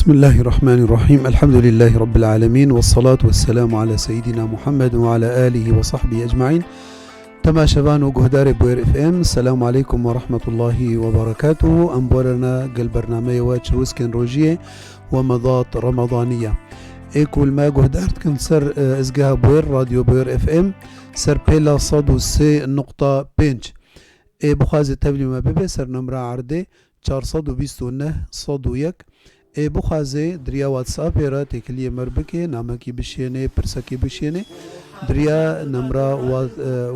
بسم الله الرحمن الرحيم. الحمد لله رب العالمين، والصلاة والسلام على سيدنا محمد وعلى آله وصحبه أجمعين. تماشبان وجهدار بوير اف ام. السلام عليكم ورحمة الله وبركاته. أنبورنا قل برنامج واتشروس كن روجية ومضات رمضانية. كل ما جهدارت كن سر ازجها بوير راديو بوير اف ام سر بيلا صدو سي نقطة بينج بخاز التبلي ما ببي سر نمرة عرضي 429 صدو يك بخازه دریا واتساپ را تکلیه مربکه نامکی بشینه پرسکی بشینه دریا نمرا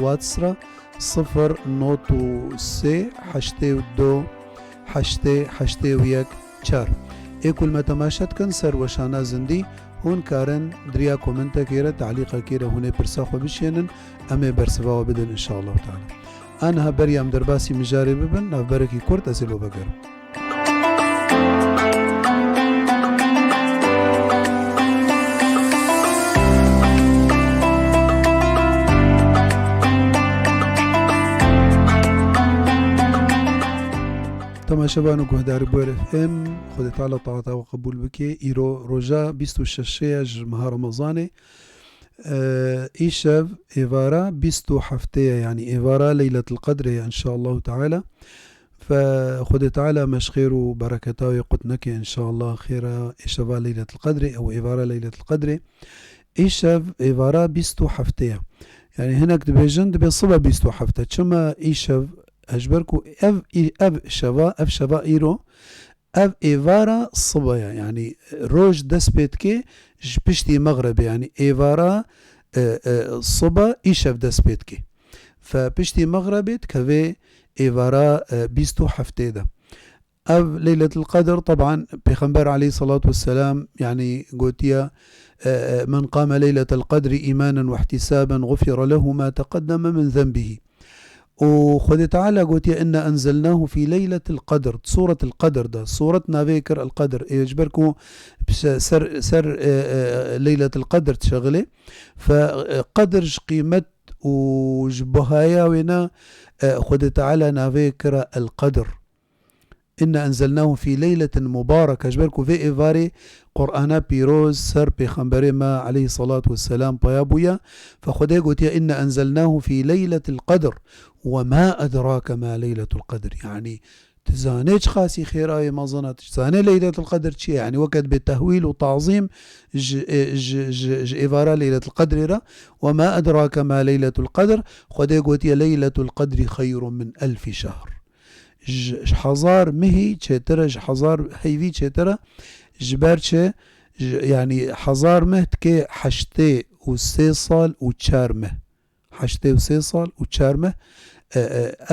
واتسرا 093 82 881 4 کل ما تماشت کن سر وشانا زندی هون کارن دریا کومنت کیره تعلیق کیره هونه پرسخ و بشینن امه برسوا و بدن ان شاء الله تعالی. آنها بريام درباسي مجاري ببن نافبركي كورت أسلو بقر. تماشبانو گهدار بوير اف ام خود تعالى طاعتا وقبول بكي ايرو روجا 26 ماه رمضان إيشاف إيفارا 27 يعني إيفارا ليلة القدر إن شاء الله تعالى. فخد تعالى مش خير وبركته ويقتنك إن شاء الله خيرا إيشافا ليلة القدر أو إيفارا ليلة القدر. إيشاف إيفارا 27 يعني هناك دبيجن دبي صبا 27 كما إيشاف أجبركو أف شفا إيرو أف إيفارا صبايا يعني روج دسبيتكي بشتي مغرب يعني إيفارا صبا إيشاف دسبيتكي فبشتي مغربت كذا إيفارا بيستو حفتيدا. أف ليلة القدر طبعا بيغمبر عليه الصلاة والسلام يعني قوتيا من قام ليلة القدر إيمانا واحتسابا غفر له ما تقدم من ذنبه. وخد تعالى قلت إن أنزلناه في ليلة القدر. سورة القدر ده سورة نافيكر القدر يجبركم سر ليلة القدر تشغله فقدر قيمة وجبهايا ونا خد تعالى نافيكر القدر إن أنزلناه في ليلة مباركة جبركم في إيفاري قرآن بيروز سر بخمبري ما عليه الصلاة والسلام بيابويا فخده قلت إن أنزلناه في ليلة القدر وما أدراك ما ليلة القدر يعني تزانيش خاسي خيراي ما ظنت تزاني ليلة القدر شيء يعني وقت بالتهويل وتعظيم إيفارا ليلة القدر وما أدراك ما ليلة القدر خده قلت ليلة القدر خير من 1000 شهر. حزار مهي چترا حزار هيفي چترا جبر چه يعني حزار مهت كي حشتي وسي صال وچار مه حشتي وسي صال وچار مه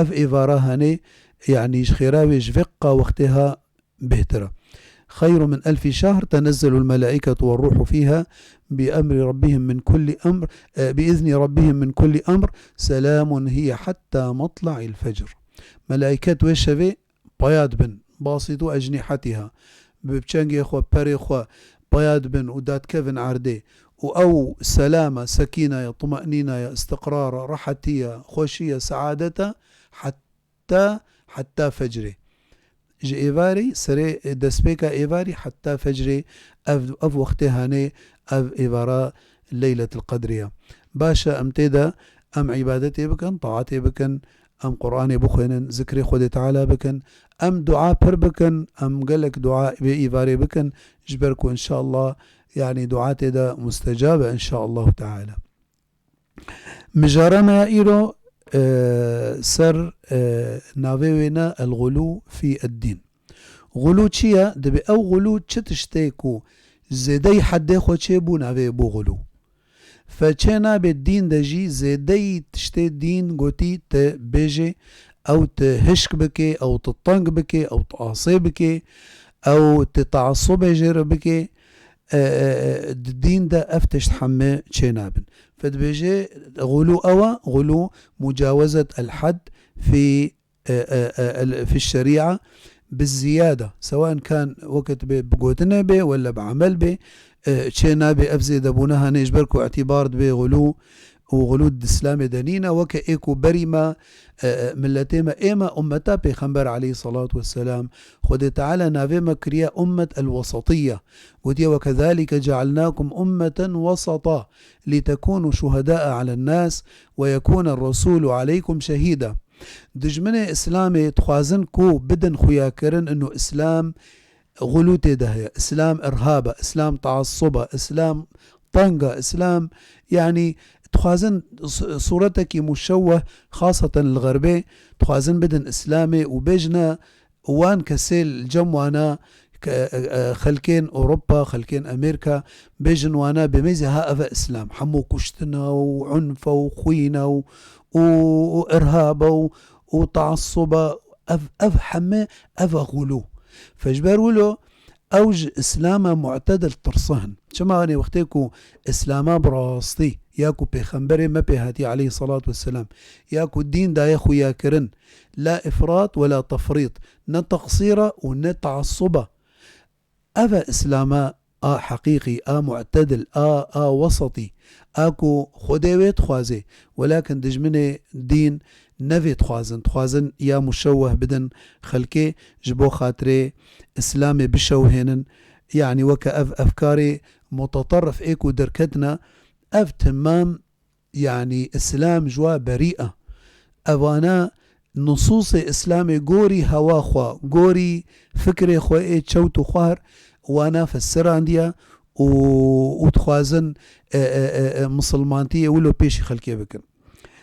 اف ايفارا هاني يعني خيراوي جفقة وقتها بهترة خير من 1000 شهر تنزل الملائكة والروح فيها بأمر ربهم من كل أمر بإذن ربهم من كل أمر سلام هي حتى مطلع الفجر. ملائكة وشفي بياض بن باسطوا أجنحتها ببچنگي خو بري خو بياض بن ودات كفن عردي أو سلامة سكينة طمأنينة استقرار راحتية خوشية سعادة حتى فجري جي إيفاري سري دسبيكا إيفاري حتى فجري أف وقتها هاني أف إيفارا ليلة القدرية باشا أمتدا أم عبادتي بكن طاعتي بكن أم قرآن بخن ذكر خود تعالى بكن أم دعاء پر بكن أم قالك دعاء بإيفاري بكن جبركو إن شاء الله يعني دعاتي دا مستجابة إن شاء الله تعالى. مجارنا إيرو سر نافيونا الغلو في الدين. غلو چيا دبي أو غلو چتشتيكو زيدي حد خو چه بو نافي بو غلو فچنا بالدين دجي زيدي تشتي دين قوتي تبيجي أو تهشك بكي أو تطنق بكي أو تقاصي بكي أو تتعصب جير بكي الدين ده أفتش تحمي چنابن فتبيجي غلو غلو مجاوزة الحد في الشريعة بالزيادة سواء كان وقت بقوتنا به ولا بعمل به چنا به أفزي دبونها نجبركو اعتبار به غلو وغلود اسلام دنينا وك ايكو بريما ملتيما ايما امتا بيخنبر عليه الصلاة والسلام خد تعالى نافيما كريا امة الوسطية ودي وكذلك جعلناكم امة وسطا لتكونوا شهداء على الناس ويكون الرسول عليكم شهيدا. دجمنة اسلامي تخوازن كو بدن خياكرن انه اسلام غلوتي دهية، اسلام ارهابة، اسلام تعصبة، اسلام طنقة، اسلام يعني تخوازن صورتك مشوه خاصة الغربي تخوازن بدن اسلامي وبيجنا وان كسيل جموانا خلكين اوروبا خلكين امريكا بيجن وانا بميزة هاء اسلام حمو كشتنا وعنفة وخوينة وارهابة وتعصبة حمى غلو فجبروا له اوج اسلامه معتدل ترصهن شما اني وقتيكو اسلاما براستي ياكو بيخنبري ما بيهاتي عليه الصلاة والسلام ياكو الدين دا ياخو ياكرن لا افراط ولا تفريط نتقصيرة ونتعصبة افا اسلاما حقيقي معتدل وسطي اكو خديويت خوازي ولكن دجمني دين نفي تخوازن يا مشوه بدن خلكي جبو خاطري اسلامي بشوهنن يعني وكأف افكاري متطرف ايكو دركتنا اف تمام يعني اسلام جوا بريئة اوانا نصوص اسلامي قوري هوا خوا قوري فكري خوائي تشوتو خوار وانا فسر عنديا وتخوازن مسلمانتية ولو بيشي خلكي بكن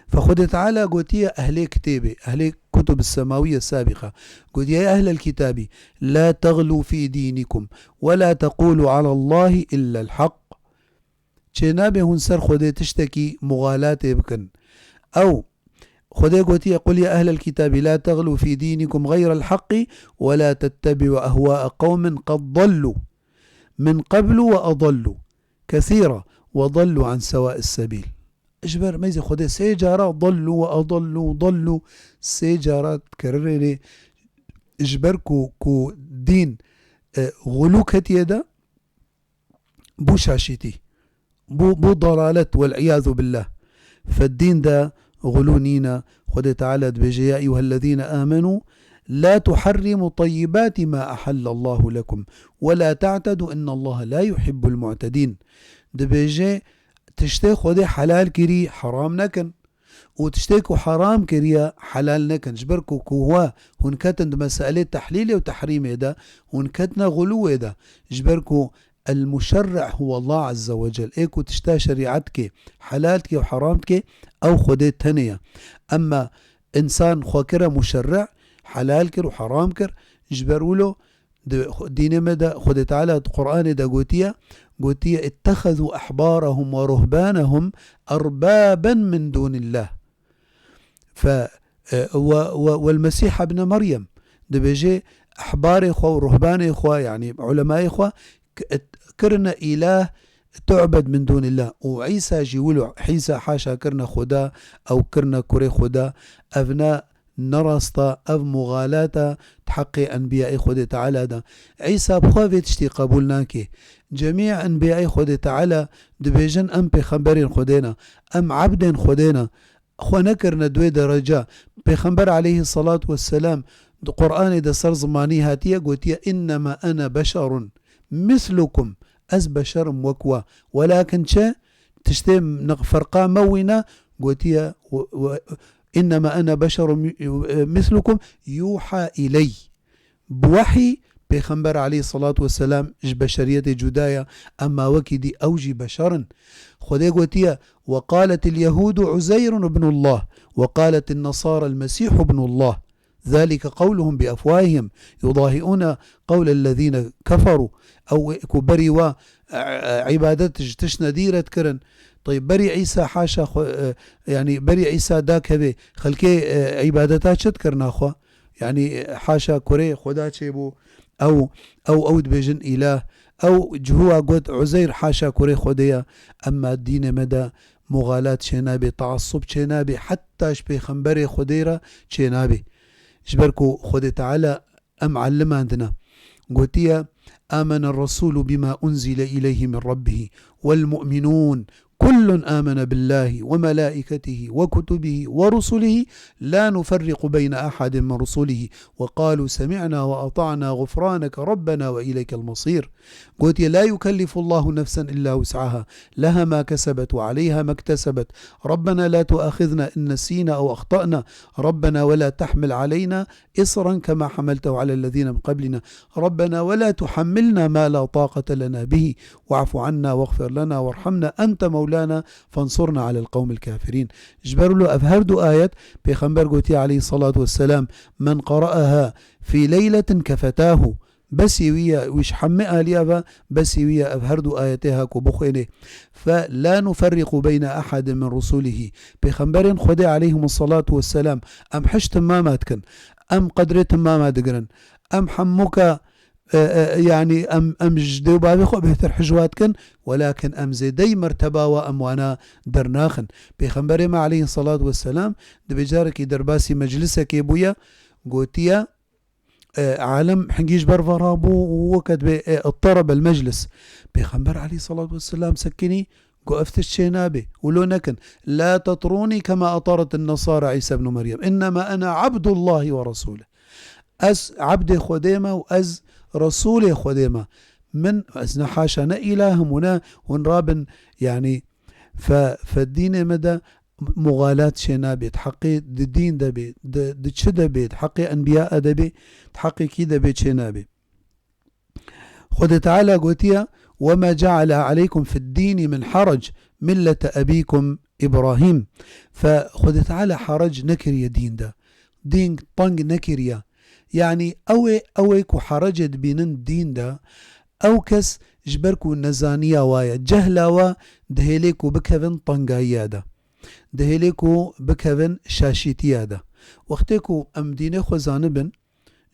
فخد تعالى قلت يا أهل كتابي أهل كتب السماوية السابقة قلت يا أهل الكتاب لا تغلوا في دينكم ولا تقولوا على الله إلا الحق شنابه هنسر خد تشتكي مغالاة بكن أو خد قلت قل يا أهل الكتاب لا تغلوا في دينكم غير الحق ولا تتبعوا أهواء قوم قد ضلوا من قبل وأضلوا كثيرا وضلوا عن سواء السبيل اجبر ميزي خده سيجارة ضلوا وأضلوا ضلوا سيجارات كرري اجبر كو دين غلو كتيدا بو شاشتي بو ضلالة والعياذ بالله فالدين ده غلو نينا خده تعالى بيجي يا أيها الذين آمنوا لا تحرموا طيبات ما أحل الله لكم ولا تعتدوا إن الله لا يحب المعتدين دبيجي تشتي خودي حلال كري حرام نكن وتشتيكو حرام كريا حلال نكن جبركو كوها هنكتن مسألة تحليل وتحريم ده هنكتنا غلو ده جبركو المشرع هو الله عز وجل ايكو تشتا شريعتك حلالك وحرامتك او خودي تانية اما انسان خوكرة مشرع حلالك وحرامك جبرولو دين مدى خودي تعالى القرآن ده قوتيا اتخذوا أحبارهم ورهبانهم أربابا من دون الله والمسيح ابن مريم ده بيجي أحبار إخوة ورهبان إخوة يعني علماء إخوة كرنا إله تعبد من دون الله وعيسى جيولو حيسى حاشا كرنا خدا أو كرنا كوري خدا أبناء نرسطة أو مغالاة تحقي أنبياء خود تعالى ده عيسى بخوافي تشتي قبولناكي جميع أنبياء خود تعالى دبيجن أم بخنبرين خودينا أم عبدين خودينا خو نكرنا دوي درجة بخنبر عليه الصلاة والسلام قرآن ده صار زماني هاتية قلت إنما أنا بشر مثلكم أز بشر وكوا ولكن تشتي فرقا موينة قلت إنما أنا بشر مثلكم يوحى إلي بوحي بيخنبر عليه الصلاة والسلام بشرية جداية أما وكدي أوجي بشرا خذي قوتيا وقالت اليهود عزير ابن الله وقالت النصارى المسيح ابن الله ذلك قولهم بأفواههم يضاهئون قول الذين كفروا أو كبري وعبادتج تشنا ديرة كرن طيب بري عيسى حاشا يعني بري عيسى داك هذي خلكي عبادتات شتكرنا أخوة يعني حاشا كوري خدا تشيبو أو بيجن إله أو جهوا قد عزير حاشا كوري خديا أما الدين مدى مغالاة شنابي تعصب شنابي حتى شبي خنبري خديرة شنابي جبركو خد تعالى أم علم عندنا قلت آمن الرسول بما أنزل إليه من ربه والمؤمنون كل آمن بالله وملائكته وكتبه ورسله لا نفرق بين أحد من رسله وقالوا سمعنا وأطعنا غفرانك ربنا وإليك المصير. قلت لا يكلف الله نفسا إلا وسعها لها ما كسبت وعليها ما اكتسبت ربنا لا تؤاخذنا إن نسينا أو أخطأنا ربنا ولا تحمل علينا إصرا كما حملته على الذين من قبلنا ربنا ولا تحملنا ما لا طاقة لنا به واعف عنا واغفر لنا وارحمنا أنت مولانا فانصرنا على القوم الكافرين. جبروا له أفهردوا آية بيخنبر قوتي عليه الصلاة والسلام من قرأها في ليلة كفتاه بس ويا وش حمئها ليابا بس ويا أفهردوا آياتها كبخينه فلا نفرق بين أحد من رسوله بيخنبرين خدي عليهم الصلاة والسلام أم حشت ما ماتكن أم قدرت ما دقرن أم حمك يعني أم جدو بابي خو بهتر حجواتكن ولكن أم زيدي مرتبة وأموانا درناخن بيخنبري ما عليه الصلاة والسلام دبجارك درباسي مجلسك يبويا قوتيا عالم حنجيش برفرابو ووقت اضطرب المجلس بيخنبر عليه الصلاة والسلام سكني قفت الشينابي ولو نكن لا تطروني كما أطرت النصارى عيسى بن مريم إنما أنا عبد الله ورسوله أز عبد خديمة وأز رسول خديمة من أزنا حاشا إلهم هنا ونرابن يعني فالدين مدى مغالاة شنا بيت حقي الدين ده بيت دتشده بيت حقي أنبياء ده بيت حقي كده بيت شنا بيت خد تعالى قوتيا وما جعل عليكم في الدين من حرج ملة أبيكم إبراهيم فخد تعالى حرج نكريا دين ده دين طنق نكريا يعني أويكو حرجت بين الدين ده أو كس جبركو نزانيا وايا جهلا دهيليكو بكفن طنقايا ده دهيليكو بكفن شاشيتيا ده وقتكو أم ديني خو زانبن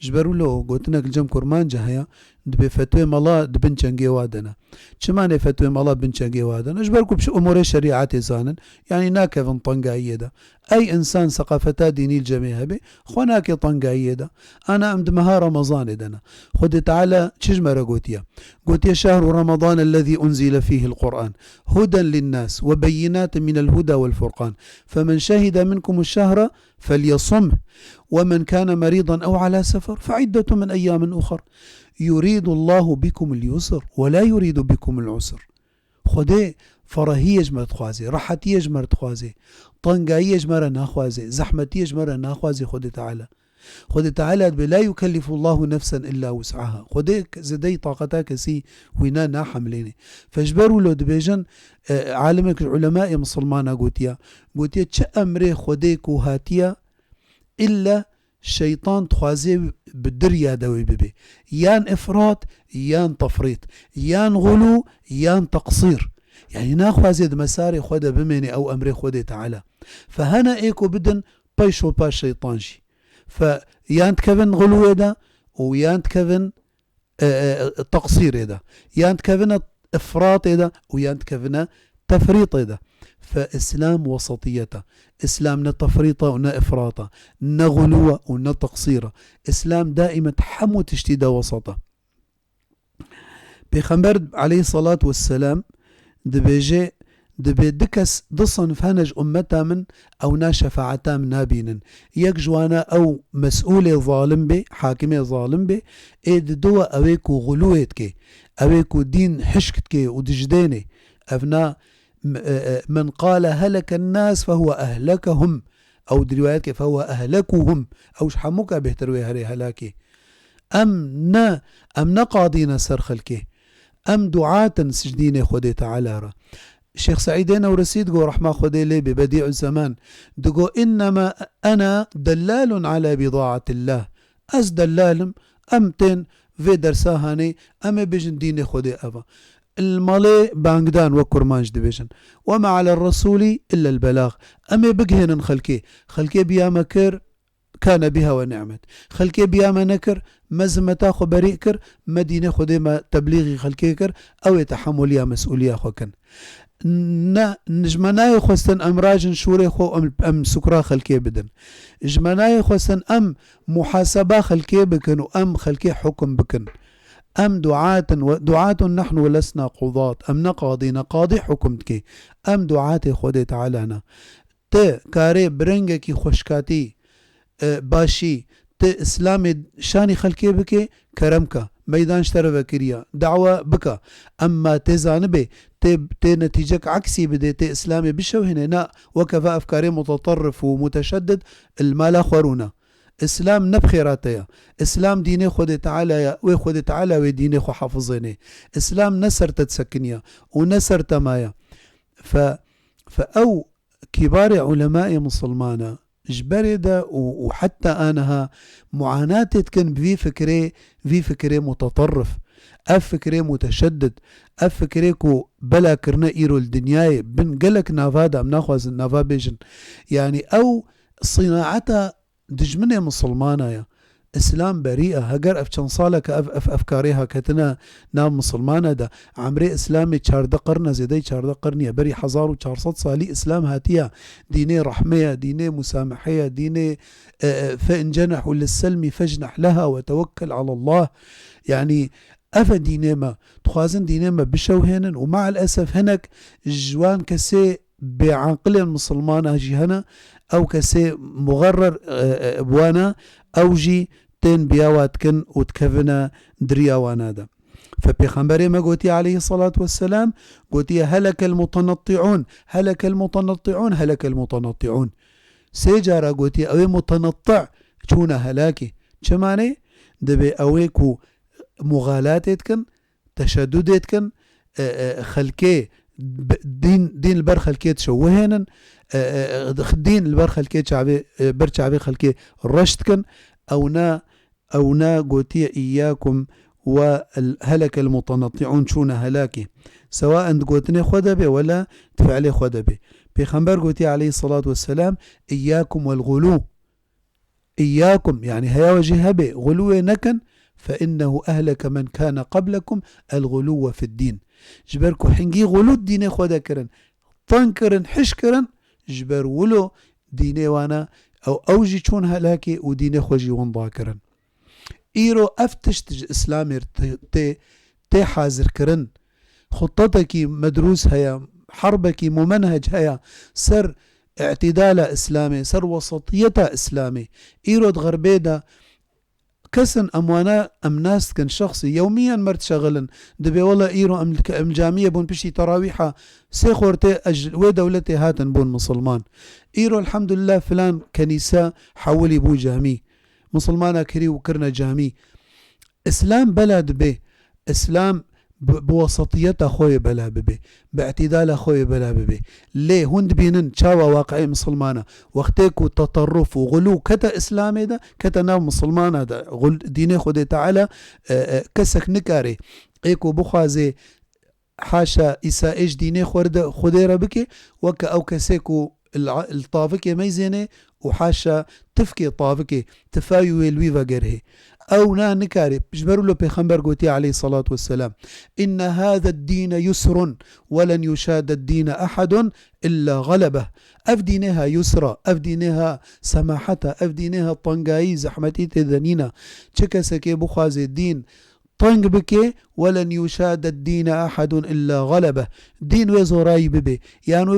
جبرو له قوتناك الجم كرمان جهيا دبي فتوى مالا دبن چنگي وادنا چمانه فتوى مالا بن چنگي وادنا جبركو بش امور الشريعات زانن يعني ناكفن طنقاية ده اي انسان ثقافتا ديني الجميع بي خوناكي طنقاية ده انا امد مها رمضان دنا خد تعالى چجمرة قوتيا شهر رمضان الذي انزل فيه القرآن هدى للناس وبينات من الهدى والفرقان فمن شهد منكم الشهر فليصمه ومن كان مريضا أو على سفر فعدة من أيام أخر يريد الله بكم اليسر ولا يريد بكم العسر خده فرهي يجمر تخوازي راحتي يجمر تخوازي طنقاي يجمر ناخوازي زحمتي يجمر ناخوازي خده تعالى لا يكلف الله نفسا إلا وسعها خده زدي طاقتك سي وينا ناحمليني فاجبروا له دبيجن عالمك العلماء مسلمان قوتيا چه أمري خديك وهاتيا إلا الشيطان تخوازي بالدريا دوي ببي يان إفراط يان تفريط يان غلو يان تقصير يعني ناخوازي مساري خده بميني أو أمري خده تعالى فهنا إيكو بدن بايشو با شيطانشي فيان تكفن غلو ده ويان تكفن تقصير ده يان تكفن إفراط ده ويان تكفن تفريط ده فإسلام وسطيته إسلام نتفريطة ونا إفراطة نغلوة ونا تقصيرة إسلام دائما حمو تشتيد وسطة بيخنبر عليه الصلاة والسلام دبيجي دكس دصن فهنج أمتا من أو ناشفاعتا من نابين يك جوانا أو مسؤول ظالم بي حاكم ظالم بي إيد دوا أويكو غلويتك أويكو دين حشكتك ودجديني أفنا من قال هلك الناس فهو أهلكهم أو رواياتك فهو أهلكهم أو شحمك بهتروي هري هلاكي أم نقاضين سرخلك أم دعاة سجدين خدي تعالى الشيخ سعيدين ورسيد قو رحمة خدي لي ببديع الزمان دقو إنما أنا دلال على بضاعة الله أز دلالم أمتن في درساهاني أم بجن ديني خدي أبا المالي بانقدان وكرمانج ديفيجن وما على الرسول إلا البلاغ أمي بقهن خلكي بيا مكر كان بها ونعمت خلكي بيا ما نكر مزمتا خو بريكر مدينة خديمة تبليغي خلكيكر أو يتحمل مسؤولية خوكن نجمناي خوستن أمراجن شوري خو أم سكرا خلكي بدن جمناي خوستن أم محاسبة خلكي بكن وأم خلكي حكم بكن أم دعاة نحن ولسنا قضاة، أم نقاضي نقاضي حكمتك، أم دعاة خود تعالى ت كاري برنجكي خشكاتي باشي ت إسلام شاني خلقي بك كرمك ميدان شتر بكريا دعوة بك، أما تزانبه ت نتيجك عكسي بدي ت إسلامي بشو هنا وكفى أفكاري متطرف ومتشدد المالا خورونا. اسلام نبخيراتيا، اسلام ديني خود تعالى وخود تعالى وديني خو حافظيني، اسلام نسر تتسكنيا ونسر تمايا. فأو كبار علماء مسلمانا جبردة وحتى أنها معاناة تكن في فكري متطرف، فكري متشدد، فكري كو بلا كرنا إيرو الدنيا بن قلك نافادا مناخوز النافا بيجن يعني أو صناعتها دجمنة مسلمانة يا اسلام بريئة هجر افشان صالك افكاريها كتنا نام مسلمانة دا عمري اسلامي 14 قرن زيدي 14 قرن يا بري 1400 صالي اسلام هاتيا ديني رحمية، ديني مسامحية، ديني فإن جنحوا للسلم فاجنح لها وتوكل على الله. يعني أفا دينيما تخازن دينيما بشوهن، ومع الأسف هناك جوان كسي بعقل المسلمان هجي هنا أو كسي مغرر بوانا أو جي تين بياواتكن وتكفنا درياوانا دا. فبيخنبري ما قوتي عليه الصلاة والسلام قوتي هلك المتنطعون هلك المتنطعون هلك المتنطعون. سيجارة قوتي أوي متنطع شونا هلاكي شماني دبي أويكو مغالاتتكن تشددتكن خلكي دين البر خلكي تشوهنن دين البر خلكي شعبي بر شعبي خلكي رشتكن أو نا قوتي إياكم وهلك المتنطعون شونا هلاكي سواء قوتني خدبي ولا تفعلي خدبي. بيخنبر قوتي عليه الصلاة والسلام إياكم والغلو، إياكم يعني هيا وجه بي غلو نكن فإنه أهلك من كان قبلكم الغلو في الدين. جبركو حنجي غلو الدين خدا كرن طنكرن حشكرن جبر ولو ديني وانا أو أوجي چون هلاكي وديني خوجي ونضاكرن إيرو أفتش إسلامي تي حازر كرن خطتك مدروس هيا حربك ممنهج هيا سر اعتدال إسلامي سر وسطية إسلامي إيرو غربيدا كسن أموانا أمناس كان شخصي يوميا مرت شغلن دبي والله إيرو أم جامية بون بشي تراويحة سيخورتي ودولتي هاتن بون مسلمان إيرو الحمد لله فلان كنيسة حولي بو جامي مسلمانا كري وكرنا جامي. إسلام بلد به إسلام بوسطية خوي بلا ببي باعتدال خوي بلا ببي ليه هند بينن شاوا واقعي مسلمانا وقتكو تطرف وغلو كتا إسلامي دا كتا ناو مسلمانا دا ديني خودي تعالى كسك نكاري ايكو بخازي حاشا إسائج ديني خودي ربكي وكا أو كسيكو الطافكي ميزيني وحاشا تفكي طافكي تفايو الويفا قره أو نا نكاري بجبروا له بيخنبر قوتي عليه الصلاة والسلام إن هذا الدين يسر ولن يشاد الدين أحد إلا غلبه. أفدينها يسرى أفدينها سماحتها أفدينها طنقاي زحمتي تذنينا تشكسكي بخازي الدين طنق بكي ولن يشاد الدين أحد إلا غلبه. دين وزوراي ببي يعني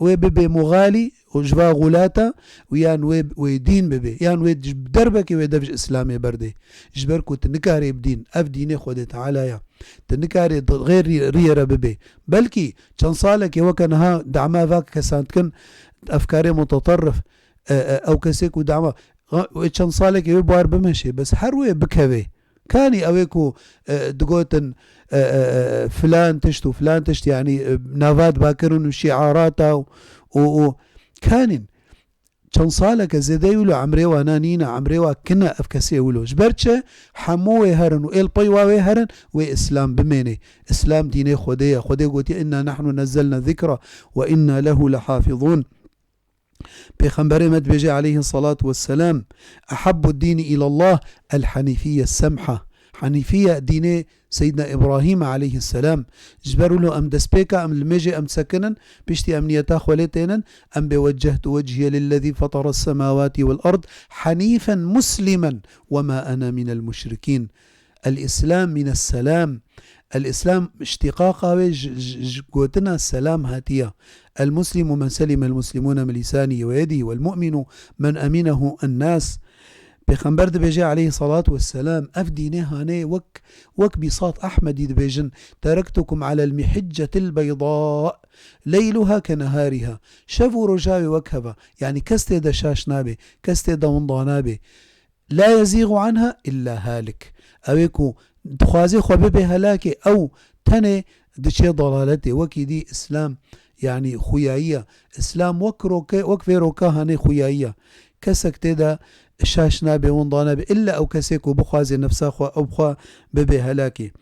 وببي مغالي وجبا غلاتا ويان ويدين ببي يعني ويد دربك ويدفج إسلامي بردي جبركو تنكاري بدين أف ديني خودي تعالى يا تنكاري غير ريرة ببي بلكي چنصالك وكانها دعما فاك كسانتكن أفكاري متطرف أو كسيكو دعما چنصالك يبوار بمشي بس حروي بكهوي كاني أويكو دقوتن فلان تشت وفلان تشت يعني نافات باكرون وشعاراتا كانن چنصالك زيدي يولو عمري وانانينا عمري وكنا أفكسي يولو جبرتش حموه هرن وإل طيواوي هرن وإسلام بميني إسلام ديني خودي قوتي إنا نحن نزلنا ذكرى وإنا له لحافظون. بيخنبري مد بيجي عليه الصلاة والسلام أحب الدين إلى الله الحنيفية السمحة. حنيفية ديني سيدنا إبراهيم عليه السلام جبروا له أم دسبيكا أم المجي أم سكنا بيشتي أمنيتا خولتين أم بوجهت وجهي للذي فطر السماوات والأرض حنيفا مسلما وما أنا من المشركين. الإسلام من السلام. الإسلام اشتقاقه قوتنا السلام هاتية. المسلم من سلم المسلمون من لسانه ويده، والمؤمن من أمنه الناس. پیغمبر دبیجه علیه الصلاة والسلام اف دینه هانه وک بساط احمدی دبیجن تركتكم على المحجة البيضاء ليلها كنهارها. شف و رجاوی وکهبه، يعني كسته دا شاش نابه، كسته دا منضانابه، لا يزيغ عنها إلا هالك. اویکو دخوازی خوابه به هلاكه او تنه دچه ضلالته. وكي دي اسلام يعني خوياية، اسلام وك في روكا هانه خوياية. كسك تدا شاش نابه ونضانابه إلا أو كسيكو بخوازي نفسا خوا أو بخوا ببه هلاكي.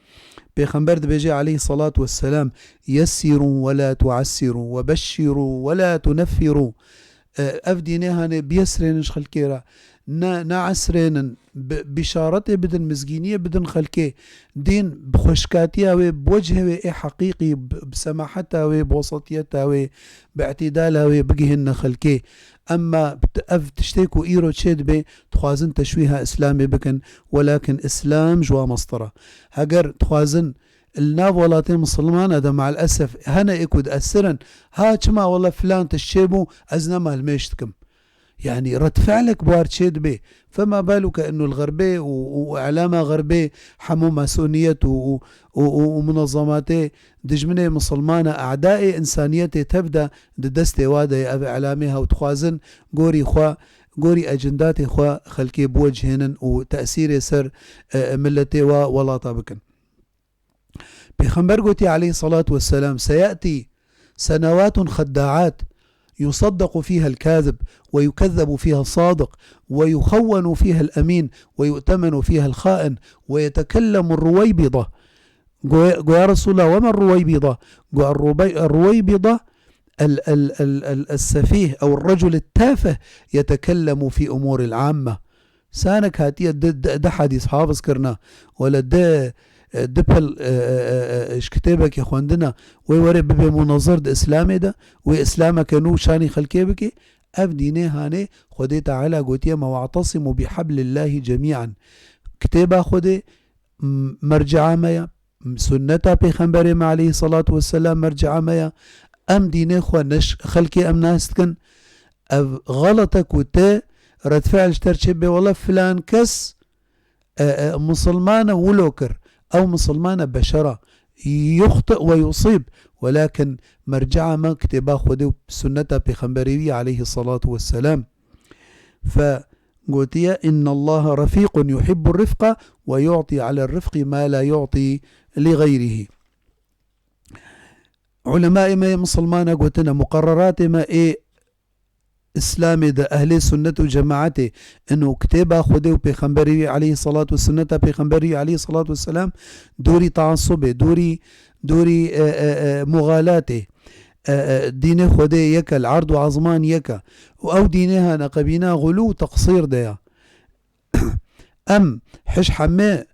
پیغمبر دبیجه علیه الصلاة والسلام يسروا ولا تعسروا وبشروا ولا تنفروا. اف دینه هانه بيسرين خلقيرا نا عسرين بشارته بدن مزگینیه بدن خلقه دين بخشكاتيه و بوجهه و حقيقي بسماحته و بوسطيته و باعتداله و بقيهن خلقه. اما اف تشتيكو ايرو تشيد بي تخوازن تشويها اسلامي بكن، ولكن اسلام جوا مسطره. هاجر تخوازن الناف ولاتين مسلمان هذا مع الاسف هنا يكود اسرن ها كما والله فلان تشيبو ازنما الميشتكم، يعني رد فعلك بوار تشيد بي. فما بالك انه الغربي واعلامه غربي حمو ماسونيته ومنظماته دجمنه مسلمانه اعداء انسانيته تبدا دستي واده اعلامها وتخوازن غوري اجندات خوا خلكي بوجهن وتاثير سر ملتي ولا طابكن. بيخنبر قوتي عليه الصلاة والسلام سيأتي سنوات خداعات يصدق فيها الكاذب ويكذب فيها الصادق ويخون فيها الأمين ويؤتمن فيها الخائن ويتكلم الرويبضة. يا رسول الله وما الرويبضة؟ الرويبضة السفيه أو الرجل التافه يتكلم في أمور العامة. سانك هاتية ده حديث حافظ كرنا ولا ده دبل اش كتابك يا اخواندنا ويوري ببي مناظر ده اسلامي ده واسلامك كانو شاني خلقي بكي اف ديني هاني خدي تعالى قوتيا ما واعتصموا بحبل الله جميعا. كتابة خدي مرجع مايا سنة بيخنبري عليه الصلاة والسلام مرجع مايا ام ديني خوا نش خلقي ام ناستكن غلطك وتا رد فعل ترشبه والله فلان كس مسلمانة ولوكر أو مسلمانة بشرة يخطئ ويصيب، ولكن مرجع ما كتبا خده سنة بخنبري عليه الصلاة والسلام. فقلت إن الله رفيق يحب الرفق ويعطي على الرفق ما لا يعطي لغيره. علماء ما مسلمانة قلتنا مقررات ما اسلامي ده اهل سنة وجماعته انه كتابه خده وبيخنبري عليه الصلاة والسنة بيخنبري عليه الصلاة والسلام دوري تعصبه دوري مغالاته دينه خده يكا العرض وعظمان يكا او دينها نقبينا غلو تقصير ده ام حش حمي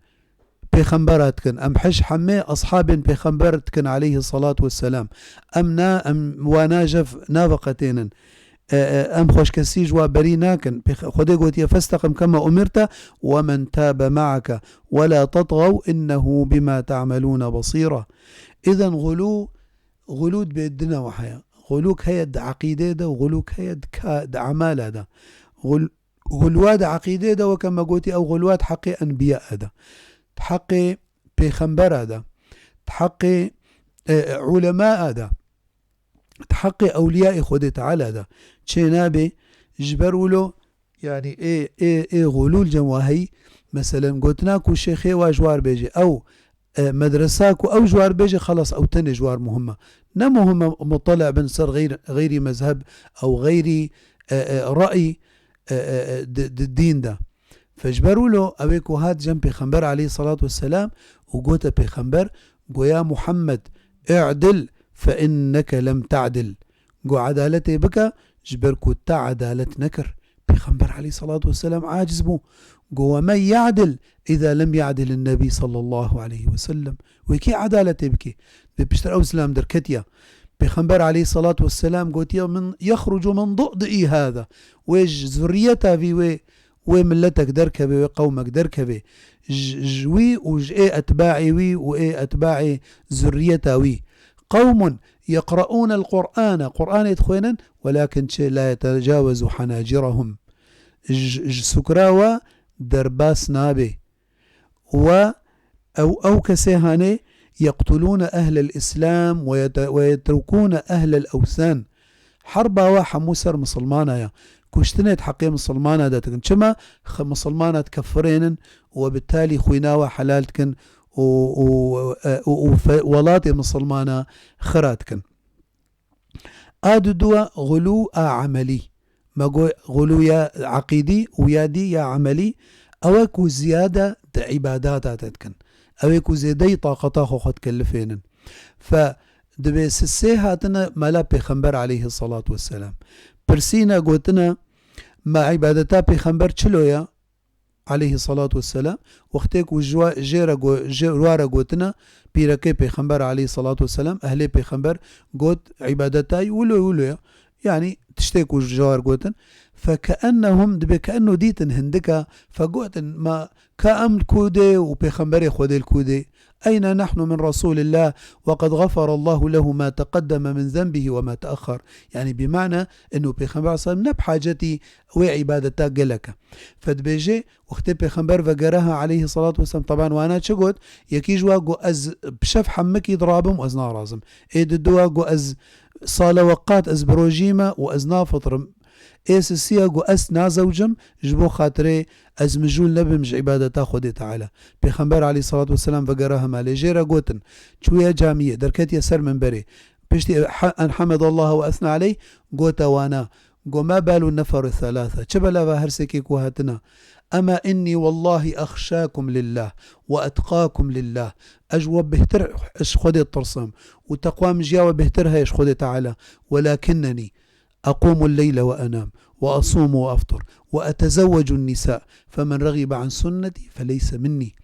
بيخنبراتكن ام حش حمي اصحاب بيخنبرتكن عليه الصلاة والسلام ام وناجف نافقتين ام خوش كسي جوا بري ناكن خدي قوتي فاستقم كما امرت ومن تاب معك ولا تطغوا انه بما تعملون بصيرا. اذا غلود بيدنا وحيا غلوك هيد عقيدة ده وغلوك هيد اعمال ده غلوات عقيدة ده وكما قوتي او غلوات حقي انبياء ده حقي بيخنبر ده حقي علماء ده تحقي أولياء خده تعالى ده تشينابي جبروا له يعني ايه غلول جواهي مثلا قلتناكو شيخي واجوار بيجي او مدرساكو او جوار بيجي خلاص او تاني جوار مهمة نا مهمة مطلع بنصر غير مذهب او غير رأي الدين ده. فجبروا له اويكو هات جنب بيخنبر عليه الصلاة والسلام وقوت بيخنبر قو يا محمد اعدل فإنك لم تعدل. قو عدالتي بك جبركو تا عدالة نكر بيخنبر عليه الصلاة والسلام عاجز بو قو من يعدل إذا لم يعدل النبي صلى الله عليه وسلم. وكي عدالتي بكي بيشتر أو سلام دركتيا بيخنبر عليه الصلاة والسلام قوتيا من يخرج من ضئضئي هذا ويج ذريته في وملتك دركبه وقومك دركبه جوي وجئ أتباعي وي وإيه أتباعي ذريتا وي قوم يقرؤون قرآن يتخوينا ولكن لا يتجاوز حناجرهم سكراوة درباس نابي أو كسيهاني يقتلون أهل الإسلام ويتركون أهل الأوثان حربا واحة موسر مسلمانة يا كشتنت حقية مسلمانة داتكن كما مسلمانة تكفرين وبالتالي خويناوة حلالتكن وولاتي مسلمانة خراتكن آدو دوا غلو عملي ما غلو يا عقيدي ويادي يا عملي أوكو زيادة عبادات تتكن أوكو زيادة طاقتا خو تكلفين فدبس السيهاتنا ملا بيخنبر عليه الصلاة والسلام برسينا قوتنا ما عبادتا بيخنبر چلويا عليه الصلاة والسلام وقتك جوارا قوتنا بيركي بيخنبر عليه الصلاة والسلام أهلي بيخنبر قوت عبادتاي ولو يعني تشتكوا جوار قوتن فكأنهم كأنه ديتن هندكا فقوتن ما كأمن كودي وبيخنبري خودي الكودي أين نحن من رسول الله وقد غفر الله له ما تقدم من ذنبه وما تأخر يعني بمعنى أنه بيخنبر صلى الله عليه وسلم بحاجتي وعبادتا قلك فدبيجي وقت بيخنبر فقرها عليه الصلاة والسلام طبعا وانا شقود يكيجوا قو أز بشف حمك يضرابهم وأزنا رازم إيددوا قو أز صالة وقات أز بروجيمة وأزنا فطرم إيس السياق أس نازوجم جبو خاطري أز مجول نبمج عبادتا خودي تعالى بيخنبر عليه الصلاة والسلام فقراها مالي جيرا قوتن شوية جامية دركت يسر من بري بشتي أن حمد الله وأثنى عليه قوتا وانا قو ما بالو النفر الثلاثة شبلا فهرسكي كوهاتنا أما إني والله أخشاكم لله وأتقاكم لله أجوب بهتر إش خودي الطرسم وتقوى مجياوة بهترها إش خودي تعالى ولكنني أقوم الليل وأنام وأصوم وأفطر وأتزوج النساء فمن رغب عن سنتي فليس مني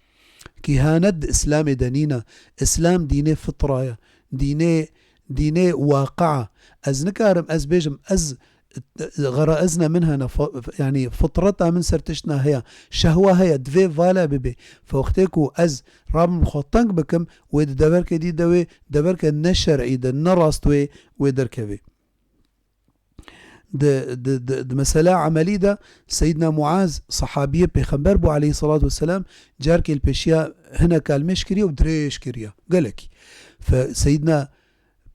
كهاند إسلام دنينا إسلام ديني فطرة ديني واقعة أز نكارم أز بيجم أز غرائزنا منها يعني فطرتها من سرتشنا هي شهوة هي دفي فالا ببي فوقتكو أز رام خطنك بكم ويد دبرك دي دوي دبرك النشر عيد النراستوي ويدركبي د مسألة عملي ده سيدنا معاذ صحابية بيخنبر بو عليه الصلاة والسلام جارك البشياء هنا كالمش كريا ودريش كريا قالك فسيدنا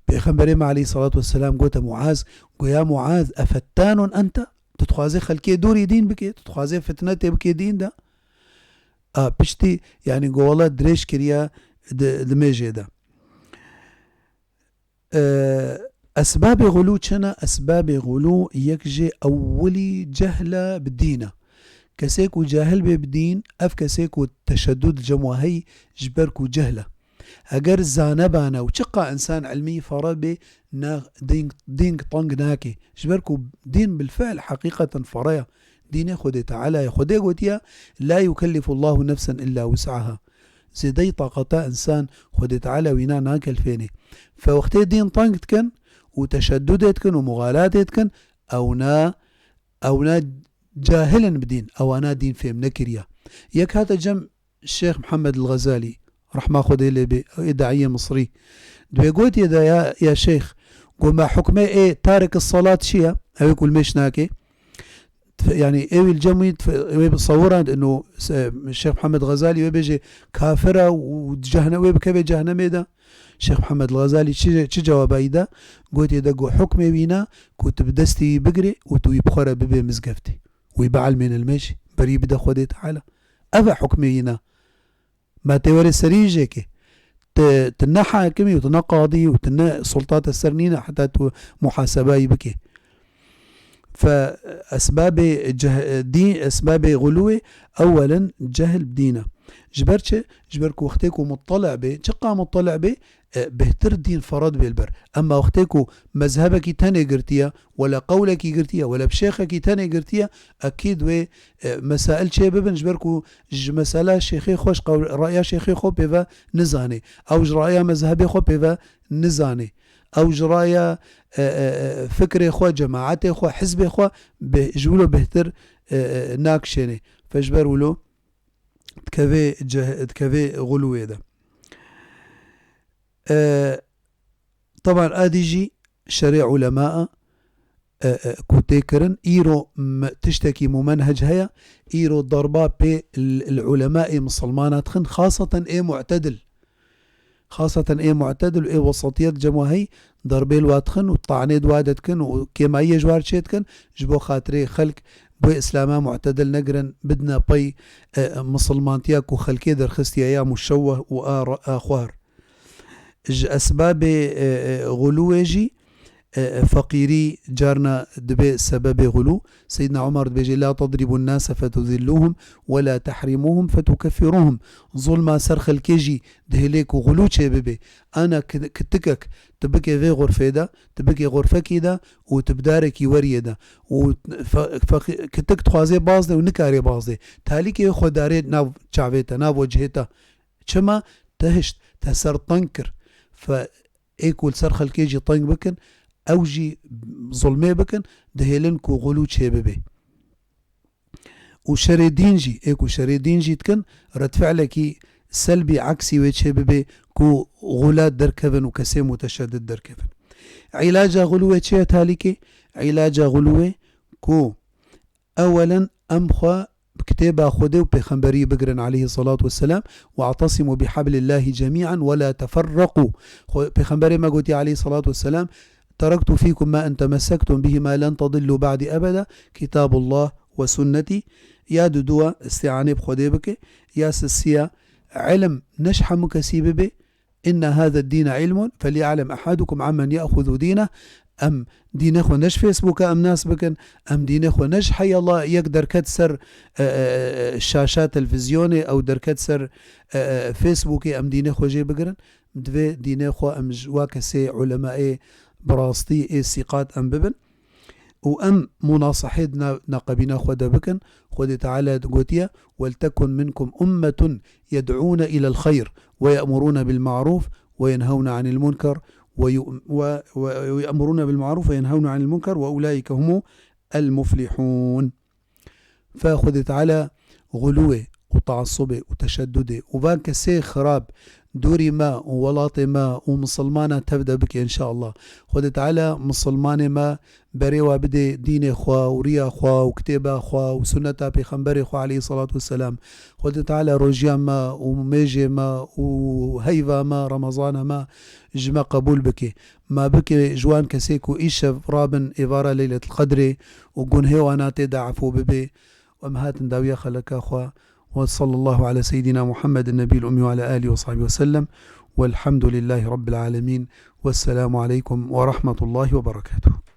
بيخنبر عليه الصلاة والسلام قلت معاذ قل يا معاذ أفتان أنت تتخوازي خلكي دوري دين بكي تتخوازي فتنتي بكي دين ده بشتي يعني قولا دريش كريا دميجي ده أسباب غلو كنا أسباب غلو يكجي أولي جهلة بالدينة كسيكو جاهل بالدين أف كسيكو تشدد جموهي جبركو جهلة أجر زانبانا وشقا إنسان علمي فرابي دين طنق ناكي جبركو دين بالفعل حقيقة فريا دين خدي تعالى خدي قوتيا لا يكلف الله نفسا إلا وسعها زيدي طاقتا إنسان خدي تعالى وينا ناكل فيني فوقتي دين طنق تكن وتشددتكن ومغالاتتكن أو نا جاهلا بدين أو أنا دين فهم نكريا يك هذا جم الشيخ محمد الغزالي رحمة خدي لي داعية مصري دويقوت يا شيخ قول ما حكمه إيه تارك الصلاة شيا أو يقول مش ناكي يعني إيه الجميد بصورا إنه الشيخ محمد الغزالي وبيجي كافرة وجهنم وبكبي جهنم ده الشيخ محمد الغزالي چه جواب ايدا قلت يدقو حكمي وينا كنت بدستي بقري وتو يبخر ببي مزقفتي ويبعل من المشي بري بدا خودي تعالى أفا حكمي وينا ما توري سريجيكي تنا حاكمي وتنا قاضي وتنا سلطات السرنينة حتى محاسبة بكي فأسباب دين أسباب غلوة أولا جهل بدينه جبرك وقتكو مطلع به شقا مطلع به بهتر دين فرض بالبر أما وقتكو مذهبك تاني قرتيا ولا قولك قرتيا ولا بشيخك تاني قرتيا أكيد و مسائل شيء ببن جبركو مسألة شيخي خوش قول رأي شيخي خو بيفا نزاني أو رأي مذهبي خو بيفا نزاني أو جرايا فكري خوا جماعتي خوا حزبي خوا جولو بهتر ناكشيني فجبروا له تكفي غلوه ده. طبعا آديجي شريع علماء كوتيكرن إيرو تشتكي ممنهج هيا إيرو ضربا بي العلماء مسلمانات خن خاصة معتدل إيه وسطيات جماهي ضربي الواتخن والطعنيد وادتكن وكيما أي جوار شيتكن جبو خاطري خلق بو إسلاما معتدل نقرن بدنا بي مسلمان تياكو خلقي در خستيا يا مشوه وآخوار أسباب غلوجي فقيري جارنا دبي سبب غلو سيدنا عمر دبيجي لا تضربوا الناس فتذلوهم ولا تحرموهم فتكفروهم ظلما سرخ الكيجي دهليك وغلو ببي أنا كتكك تبكي في غرفة دا تبكي غرفة كده وتبدارك يوري دا كتك تخوازي بازده ونكاري بازده تاليك يخو داري ناو شعبيتا ناو وجهتا شما تهشت تسر طنكر فايكول سرخ الكيجي طنك بكن أوجي ظلمي بكن دهيلن كو غلو ببي وشري دينجي ايكو شري دينجي تكن رد فعلكي سلبي عكسي ويتشي ببي كو غلات دركفن وكسي متشدد دركفن. علاجة غلوة تشي تاليكي علاجة غلوة كو أولا أمخوا بكتابة خده وبيخنبري بقرن عليه الصلاة والسلام واعتصموا بحبل الله جميعا ولا تفرقوا بيخنبري ما قلت عليه الصلاة والسلام تركت فيكم ما أن تمسكتم به ما لن تضلوا بعد أبدا كتاب الله وسنتي يا دوا استعاني بخده بك يا سسيا علم نشح مكسيب به إن هذا الدين علم فليعلم أحدكم عمن يأخذ دينه أم دينه ونش فيسبوك أم ناس بكن أم دينه ونش حي الله يقدر كتسر شاشات تلفزيوني أو در كتسر فيسبوكي أم دينه وجي بقرن دفي دينه أم جواكسي علماء براستي الثقات أم ببن وأم مناصحيدنا نقبنا خود بكن خود تعالى قوتيا ولتكن منكم أمة يدعون إلى الخير ويأمرون بالمعروف وينهون عن المنكر ويأمرون بالمعروف وينهون عن المنكر وأولئك هم المفلحون. فأخذ تعالى غلوه وتعصبه وتشدده وبان كسي خراب دوري ما وولاطي ما ومسلمانة تبدأ بك إن شاء الله. خذ تعالى مسلمان ما بريوا بدي دين خوا وريا خوا وكتابة خوا وسنة بيخنبري خوا عليه الصلاة والسلام. خذ تعالى رجيا ما وميجي ما وهيفا ما رمضان ما جمع قبول بك ما بك جوان كسيكو إيشف رابن إبارة ليلة القدر وقون هيوانا تدعفو ببي ومهات داوية خلك أخوا. وصلى الله على سيدنا محمد النبي الأمي وعلى آله وصحبه وسلم والحمد لله رب العالمين والسلام عليكم ورحمة الله وبركاته.